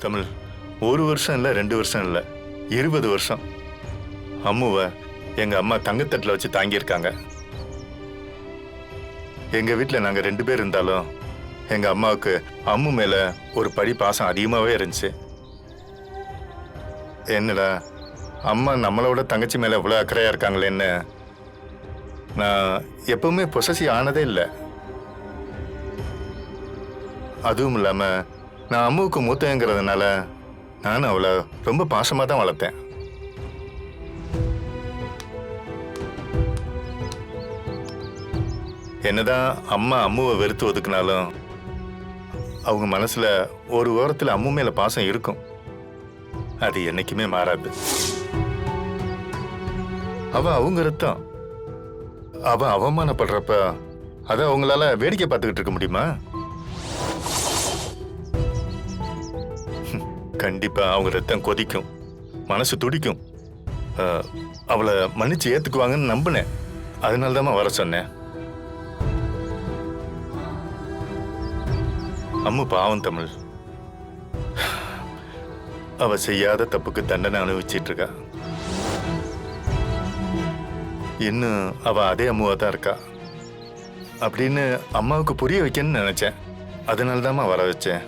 தமிழ், ஒரு வருஷம் இல்லை, 2 வருஷம் இல்லை, 20 வருஷம் அம்முவை எங்க அம்மா தங்கத்தட்டில் வச்சு தாங்கியிருக்காங்க. எங்க வீட்டில் நாங்கள் 2 பேர் இருந்தாலும் எங்க அம்மாவுக்கு அம்மு மேல ஒரு படி பாசம் அதிகமாகவே இருந்துச்சு. என்னடா அம்மா நம்மளோட தங்கச்சி மேல இவ்வளோ அக்கறையா இருக்காங்களேன்னு நான் எப்பவுமே பொசசிவ் ஆனதே இல்லை. அதுவும் இல்லாம நான் அம்முவுக்கு மூத்தங்கிறதுனால நானும் அவளை ரொம்ப பாசமாக தான் வளர்த்தேன். என்னதான் அம்மா அம்முவை வெறுத்து ஒதுக்குனாலும் அவங்க மனசுல ஒரு ஓரத்தில் அம்மு மேல பாசம் இருக்கும். அது என்னைக்குமே மாறாது. அவங்க ரத்தம். அவ அவமானப்படுறப்ப அதை அவங்களால வேடிக்கை பார்த்துக்கிட்டு இருக்க முடியுமா? கண்டிப்பா அவங்க ரத்தம் கொதிக்கும், மனசு துடிக்கும். அவளை மன்னிச்சு ஏத்துக்குவாங்கன்னு நம்பினேன். அதனால்தான் வர சொன்னேன். அம்மு பாவம் தமிழ். அவ செய்யாத தப்புக்கு தண்டனை அனுபவிச்சிட்டு இருக்கா. இன்னும் அவ அதே அம்முவா தான் இருக்கா அப்படின்னு அம்மாவுக்கு புரிய வைக்கணும்னு நினைச்சேன். அதனால்தான் வர வச்சேன்.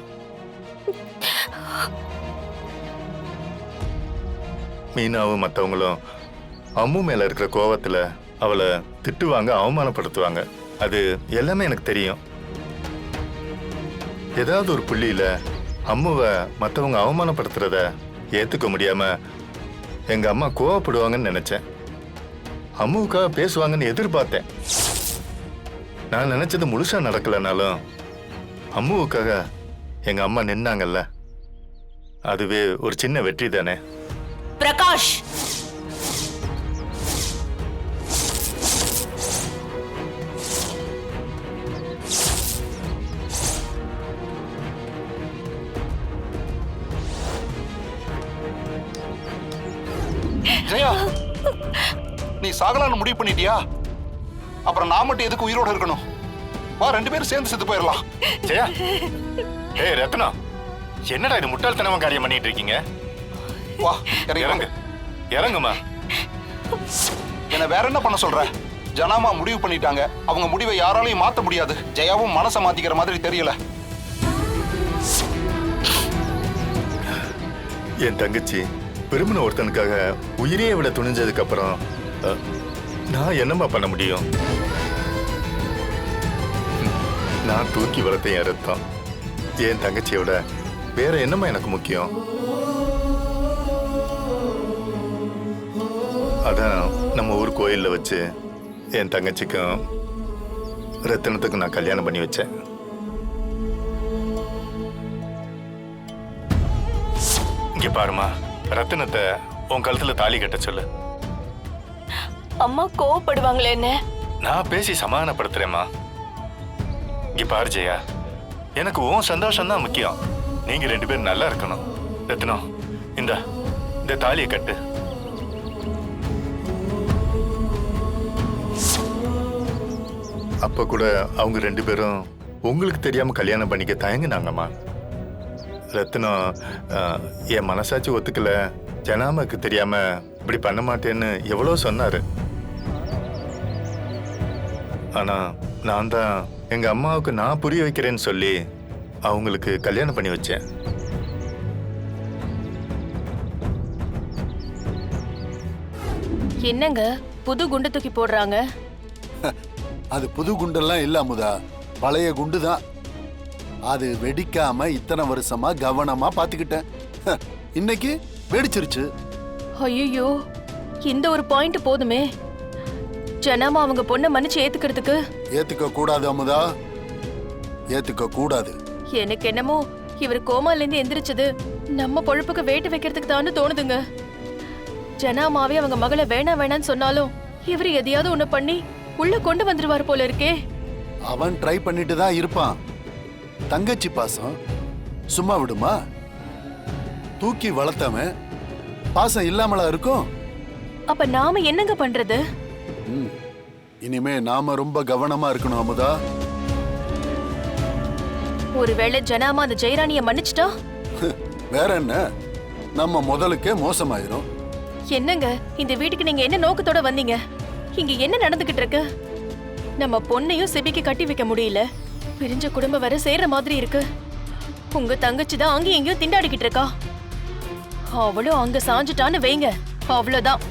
மீனாவும் மற்றவங்களும் அம்மு மேல இருக்கிற கோவத்துல அவளை திட்டுவாங்க, அவமானப்படுத்துவாங்க. அது எல்லாமே எனக்கு தெரியும். ஏதாவது ஒரு புள்ளியில அம்முவை மற்றவங்க அவமானப்படுத்துறத ஏத்துக்க முடியாம எங்க அம்மா கோவப்படுவாங்கன்னு நினைச்சேன். அம்முவுக்காக பேசுவாங்கன்னு எதிர்பார்த்தேன். நான் நினைச்சது முழுசா நடக்கலனாலும் அம்முவுக்காக எங்க அம்மா நின்னாங்கல்ல, அதுவே ஒரு சின்ன வெற்றி தானே. பிரகாஷ், ஜெயா, நீ சாகலான்னு முடிவு பண்ணிட்டியா? அப்புறம் நான் மட்டும் எதுக்கு உயிரோட இருக்கணும்? வா, 2 பேரும் சேர்ந்து செத்து போயிடலாம். ஜெயா, ஏய் ரத்னம், என்னடா இது முட்டாள்தனமா காரியம் பண்ணிட்டு இருக்கீங்க? வா, இறங்கு, இறங்குமா. என்ன வேற என்ன பண்ண சொல்ற? ஜனாமா முடிவு பண்ணிட்டாங்க. அவங்க முடிவை யாராலையும் மாத்த முடியாது. ஜெயாவும் மனசை மாத்திக்கிற மாதிரி தெரியல. என் தங்கச்சி பெருமன ஒருத்தனுக்காக உயிரையே விட துணிஞ்சதுக்கு அப்புறம் நான் என்னம்மா பண்ண முடியும்? நான் தூக்கி வளர்த்தேன் என் ரத்தம். என் தங்கச்சியோட வேற என்னம்மா எனக்கு முக்கியம்? அதான் நம்ம ஊர் கோயில்ல வச்சு என் தங்கச்சிக்கும் ரத்தினத்துக்கும் நான் கல்யாணம் பண்ணி வச்சேன். இங்க பாருமா, ரத்தினத்தை உன் கழுத்துல தாலி கட்ட சொல்லு. அம்மா கோவப்படுவாங்களே என்ன? நான் பேசி சமாதானப்படுத்துறேம்மா. இங்க பாரு ஜெயா, எனக்கு உன் சந்தோஷம் தான் முக்கியம். நீங்க 2 பேரும் நல்லா இருக்கணும். ரத்தினம், இந்த தாலியை கட்டு. அப்ப கூட அவங்க 2 பேரும் உங்களுக்கு தெரியாம கல்யாணம் பண்ணிக்க தயங்குனாங்கம்மா. ரத்தினம் என் மனசாட்சி ஒத்துக்கல, ஜனாமாக்கு தெரியாம இப்படி பண்ண மாட்டேன்னு எவ்வளோ சொன்னாரு. ஆனா நான் தான் எங்க அம்மாவுக்கு நான் புரிய வைக்கிறேன்னு சொல்லி அவங்களுக்கு கல்யாணம் பண்ணி வச்சேன். என்னங்க புது குண்டு தூக்கி போடுறாங்க? அது புது குண்டெல்லாம் இல்ல அமுதா, பழைய குண்டு தான். அது வெடிக்காம இத்தனை வருஷமா கவனமா பாத்துக்கிட்டேன். இன்னைக்கு வெடிச்சிருச்சு. ஐயோ, இந்த ஒரு பாயிண்ட் போதுமே. ஜனாமா அவங்க பொண்ணை மன்னிச்சு ஏத்துக்கிறதுக்கு. ஏத்துக்க கூடாது அமுதா, ஏத்துக்க கூடாது. எனக்கு என்னமோ இவர் கோமால இருந்து எந்திரிச்சது நம்ம பொழப்புக்கு வேட்டு வைக்கிறதுக்கு தான் தோணுதுங்க. ஜனாமாவே அவங்க மகளை வேணாம் வேணான்னு சொன்னாலும் இவர் எதையாவது ஒண்ணு பண்ணி உள்ள கொண்டு வந்துருவார் போல இருக்கே. அவன் ட்ரை பண்ணிட்டு தான் இருப்பான். தங்கச்சி பாசம் சும்மா விடுமா? தூக்கி வளர்த்தவன் பாசம் இல்லாமலா இருக்கும்? அப்ப நாம என்னங்க பண்றது? இனிமே நாம ரொம்ப கவனமா இருக்கணும் அமுதா. ஒருவேளை ஜனாமா அந்த ஜெயராணிய மன்னிச்சிட்டா? வேற என்ன, நம்ம முதலுக்கே மோசமாயிரும். என்னங்க இந்த வீட்டுக்கு நீங்க என்ன நோக்கத்தோட வந்தீங்க? இங்க என்ன நடந்துகிட்டு இருக்கு? நம்ம பொண்ணையும் சிபிக்கு கட்டி வைக்க முடியல, பிரிஞ்ச குடும்பம் வர சேர்ற மாதிரி இருக்கு. உங்க தங்கச்சி தான் அங்கேயும் இங்கேயும் திண்டாடிக்கிட்டு இருக்கா. அவளும் அங்க சாஞ்சிட்டான்னு வைங்க, அவ்வளவுதான்.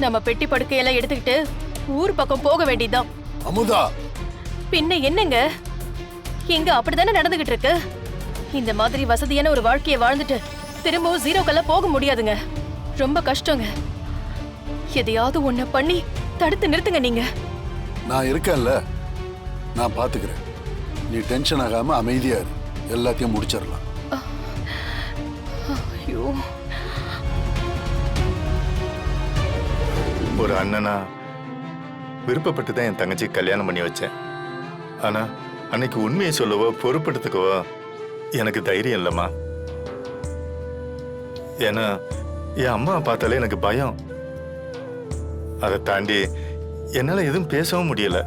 நம்ம பெட்டி படுக்கையெல்லாம் எடுத்துக்கிட்டு ஊர் பக்கம் போக வேண்டியதுதான். அமுதா, பின்ன என்னங்க, இங்க அப்படித்தானே நடந்துகிட்டு இருக்கு. இந்த மாதிரி வசதியான ஒரு வாழ்க்கையை வாழ்ந்துட்டு திரும்பவும் ஜீரோக்கெல்லாம் போக முடியாதுங்க. ரொம்ப கஷ்டங்க. எதையாவது ஒண்ணு பண்ணி தடுத்து நிறுத்துங்க நீங்க. நான் இருக்கேன்ல, நான் பாத்துக்கிறேன். நீ டென்ஷன் ஆகாம அமைதியா இரு, எல்லாத்தையும் முடிச்சிடலாம். ஐயோ, ஒரு அண்ணனா விருப்பப்பட்டு தான் என் தங்கச்சி கல்யாணம் பண்ணி வச்சேன். ஆனா அன்னைக்கு உண்மையை சொல்லவோ பொறுப்படுத்துக்கவோ எனக்கு தைரியம் இல்லைம்மா. ஏன்னா என் அம்மா பார்த்தாலே எனக்கு பயம். அதை தாண்டி என்னால எதுவும் பேசவும் முடியல.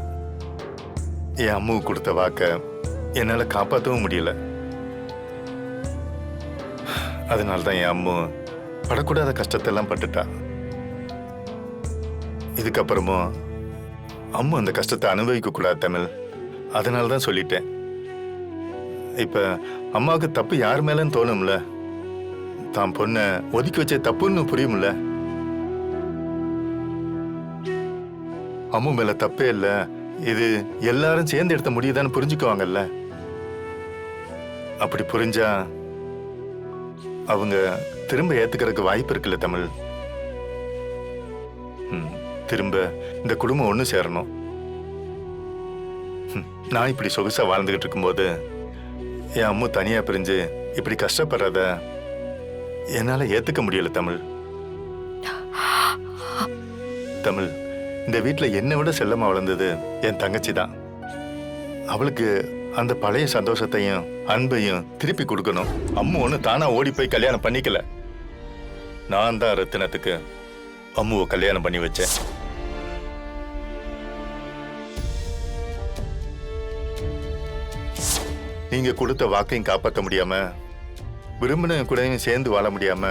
என் அம்மாவுக்கு கொடுத்த வாக்க என்னால காப்பாற்றவும் முடியல. அதனால தான் என் அம்மா படக்கூடாத கஷ்டத்தெல்லாம் பட்டுட்டா. இதுக்கப்புறமும் அம்மா அந்த கஷ்டத்தை அனுபவிக்க கூடாது தமிழ். அதனால தான் சொல்லிட்டேன். இப்ப அம்மாவுக்கு தப்பு யார் மேலன்னு தோணும்ல, தான் பொண்ணை ஒதுக்கி வச்ச தப்புன்னு புரியும்ல. அம்மு மேல தப்பே இல்ல, இது எல்லாரும் சேர்ந்து எடுத்த முடியுதான்னு புரிஞ்சுக்குவாங்கல்ல. அப்படி புரிஞ்சா அவங்க திரும்ப ஏத்துக்கிறதுக்கு வாய்ப்பு இருக்குல்ல தமிழ். திரும்ப இந்த குடும்பம் ஒண்ணு சேரணும். நான் இப்படி சொகுசா வாழ்ந்துகிட்டு இருக்கும்போது என் அம்மா தனியா பிரிஞ்சு இப்படி கஷ்டப்படுறத என்னால ஏத்துக்க முடியல தமிழ். தமிழ், இந்த வீட்டுல என்னை விட செல்லமா வளர்ந்தது என் தங்கச்சி தான். அவளுக்கு அந்த பழைய சந்தோஷத்தையும் அன்பையும் திருப்பி கொடுக்கணும். அம்மு ஒண்ணு தானா ஓடி போய் கல்யாணம் பண்ணிக்கல. நான் தான் ரத்தினத்துக்கு அம்முவை கல்யாணம் பண்ணி வச்சேன். நீங்க கொடுத்த வாக்கையும் காப்பாற்ற முடியாம, விரும்பின கூடயும் சேர்ந்து வாழ முடியாம,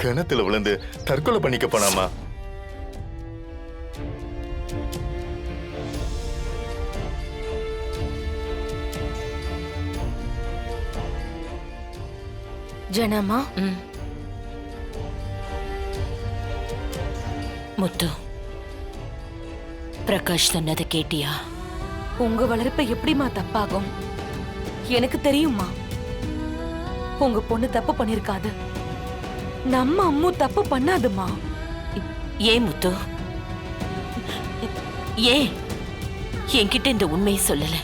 கிணத்துல விழுந்து தற்கொலை பண்ணிக்க போனாமா? ஜனமா, முத்து, பிரகாஷ் சொன்னதை கேட்டியா? உங்க வளர்ப்பு எப்படிமா தப்பாகும்? எனக்கு தெரியுமா, உங்க பொண்ணு தப்பு பண்ணிருக்காது. நம்ம அம்மு தப்பு பண்ணாதுமா. ஏன் முத்து, ஏன் என்கிட்ட இந்த உண்மையை சொல்லல?